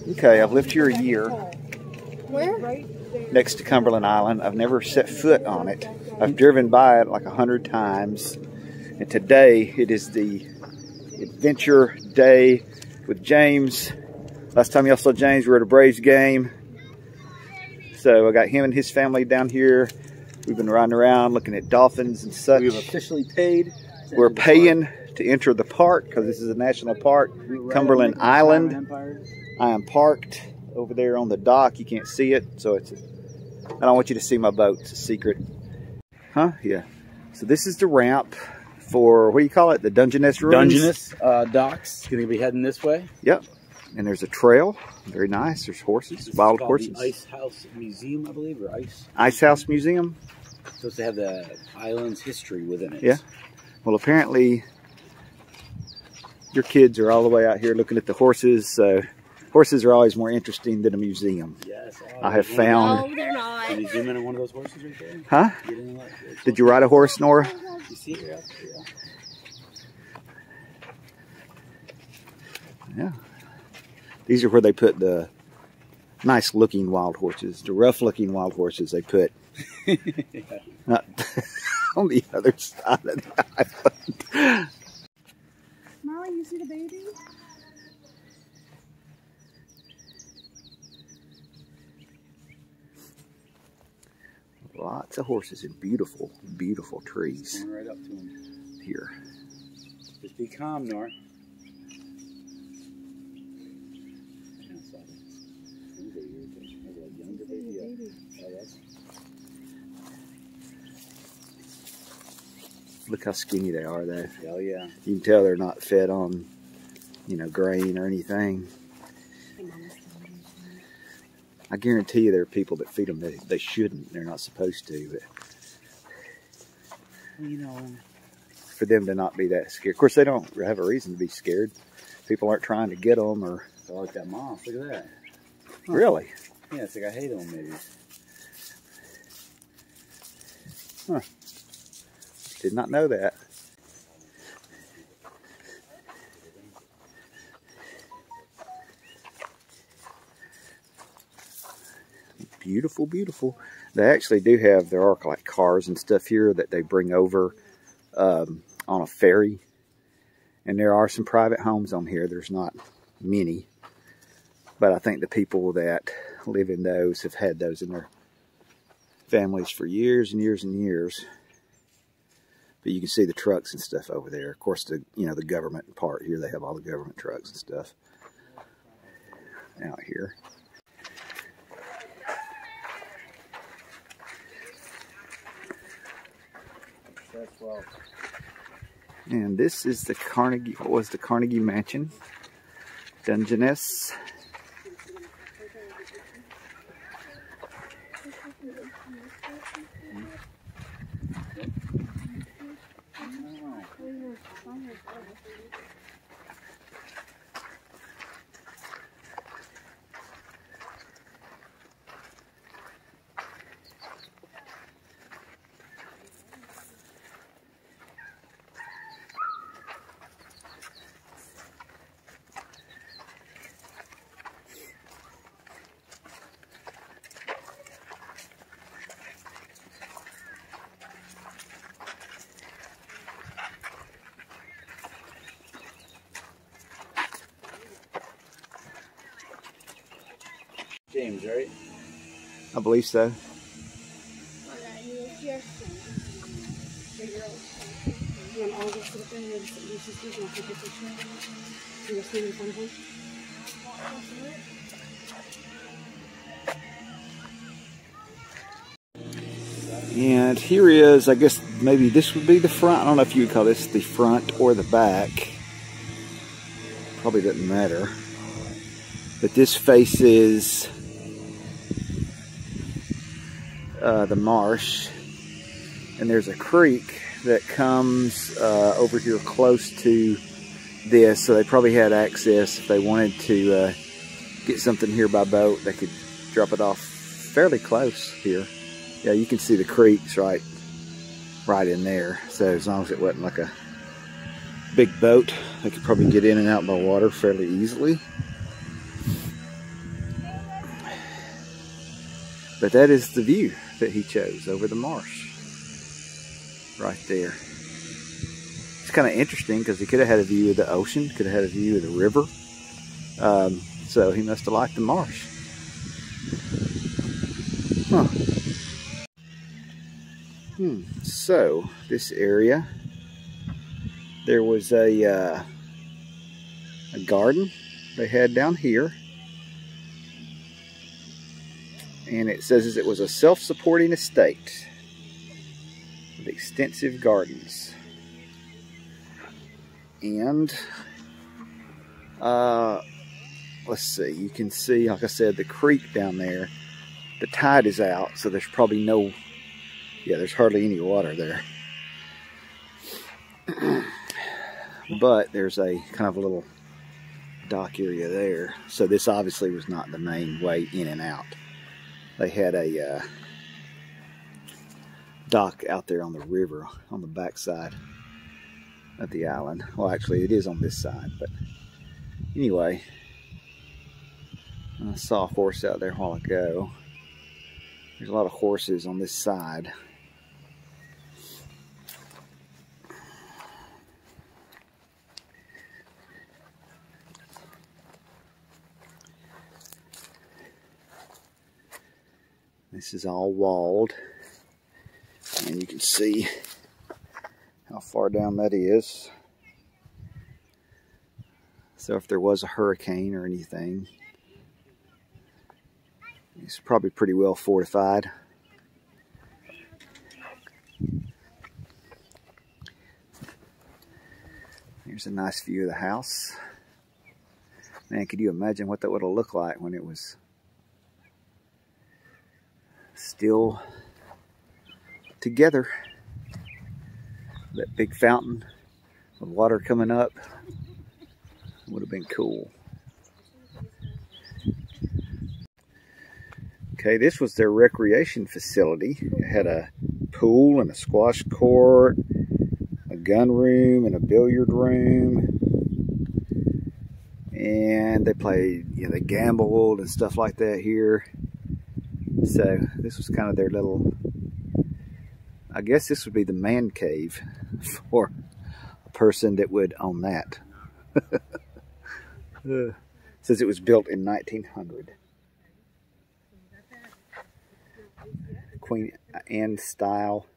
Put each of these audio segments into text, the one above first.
Okay, I've lived here a year. Where? Next to Cumberland Island. I've never set foot on it. I've driven by it like 100 times. And today it is the adventure day with James. Last time y'all saw James, we were at a Braves game. So I got him and his family down here. We've been riding around looking at dolphins and such. We've officially paid. We're paying to enter the park because this is a national park, Cumberland Island. I am parked over there on the dock. You can't see it, so I don't want you to see my boat. It's a secret. Huh? Yeah. So this is the ramp for, what do you call it? The Dungeness ruins? Dungeness docks. Going to be heading this way. Yep. And there's a trail. Very nice. There's horses, This wild is horses. The Ice House Museum, I believe, or Ice House Museum. Supposed to have the island's history within it. Yeah. Well, apparently your kids are all the way out here looking at the horses. So horses are always more interesting than a museum. Yes. I have found. No, they're not. Can you zoom in on one of those horses right there? Huh? Did you ride a horse, Nora? You see it? Yeah. These are where they put the nice looking wild horses. The rough looking wild horses they put not on the other side of the island. Molly, you see the baby? Lots of horses and beautiful, beautiful trees. Going right up to him. Here. Just be calm, Nora. Look how skinny they are, though. Hell yeah. You can tell they're not fed on, you know, grain or anything. I guarantee you there are people that feed them. They shouldn't. They're not supposed to. But You know, for them to not be that scared. Of course, they don't have a reason to be scared. People aren't trying to get them or... I like that moss. Look at that. Huh. Really? Yeah, it's like I hate them maybe. Huh. Did not know that. Beautiful, beautiful. They actually do have, there are like cars and stuff here that they bring over on a ferry. And there are some private homes on here. There's not many. But I think the people that live in those have had those in their families for years and years and years. But you can see the trucks and stuff over there. Of course, the the government part here, they have all the government trucks and stuff out here. And this is the Carnegie, what was the Carnegie Mansion, Dungeness. James, right? I believe so. And here is, I guess maybe this would be the front. I don't know if you would call this the front or the back. Probably doesn't matter. But this faces the marsh, and there's a creek that comes over here close to this, so they probably had access if they wanted to get something here by boat. They could drop it off fairly close here. Yeah, you can see the creeks right in there, so as long as it wasn't like a big boat, they could probably get in and out by water fairly easily. But that is the view that he chose over the marsh. Right there. It's kind of interesting because he could have had a view of the ocean, could have had a view of the river. So he must have liked the marsh. Huh. So this area, there was a garden they had down here. And it says it was a self-supporting estate with extensive gardens. And let's see, you can see, like I said, the creek down there. The tide is out, so there's probably no, there's hardly any water there. But there's a kind of a little dock area there. So this obviously was not the main way in and out. They had a dock out there on the river on the back side of the island. Well, actually it is on this side, but anyway, I saw a horse out there a while ago. There's a lot of horses on this side. This is all walled, and you can see how far down that is. So if there was a hurricane or anything, it's probably pretty well fortified. Here's a nice view of the house. Man, could you imagine what that would have looked like when it was still together? That big fountain with water coming up would have been cool. Okay, this was their recreation facility. It had a pool and a squash court, a gun room and a billiard room. And they played, they gambled and stuff like that here. So this was kind of their little, I guess this would be the man cave for a person that would own that. Says it was built in 1900. Queen Anne style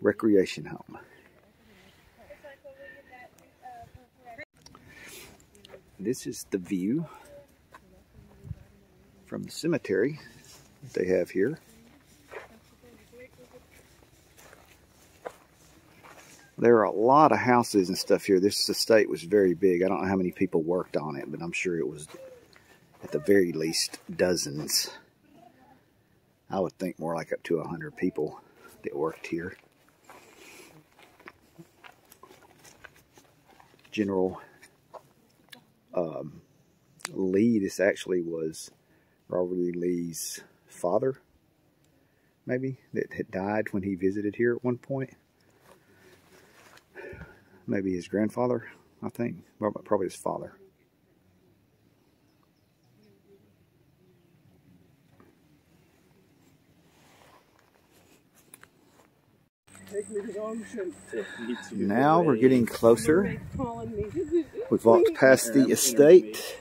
recreation home. This is the view from the cemetery that they have here. There are a lot of houses and stuff here. This estate was very big. I don't know how many people worked on it, but I'm sure it was at the very least dozens. I would think more like up to 100 people that worked here. General Lee, this actually was Robert E. Lee's father, maybe, that had died when he visited here at one point. Maybe his grandfather, I think, probably his father. Now we're getting closer. We've walked past the estate.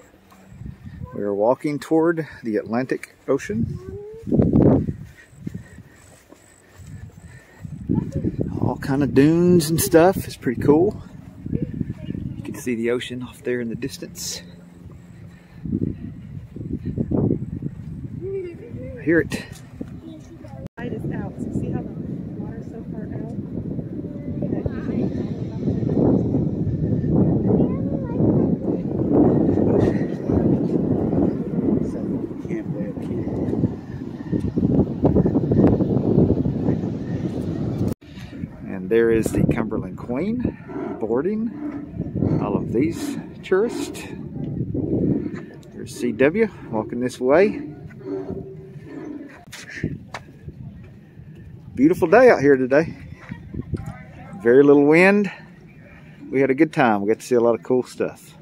We're walking toward the Atlantic Ocean. All kind of dunes and stuff. It's pretty cool. You can see the ocean off there in the distance. I hear it. Light is out. So see how the water's so far out? And there is the Cumberland Queen boarding all of these tourists. There's CW walking this way. Beautiful day out here today. Very little wind. We had a good time. We got to see a lot of cool stuff.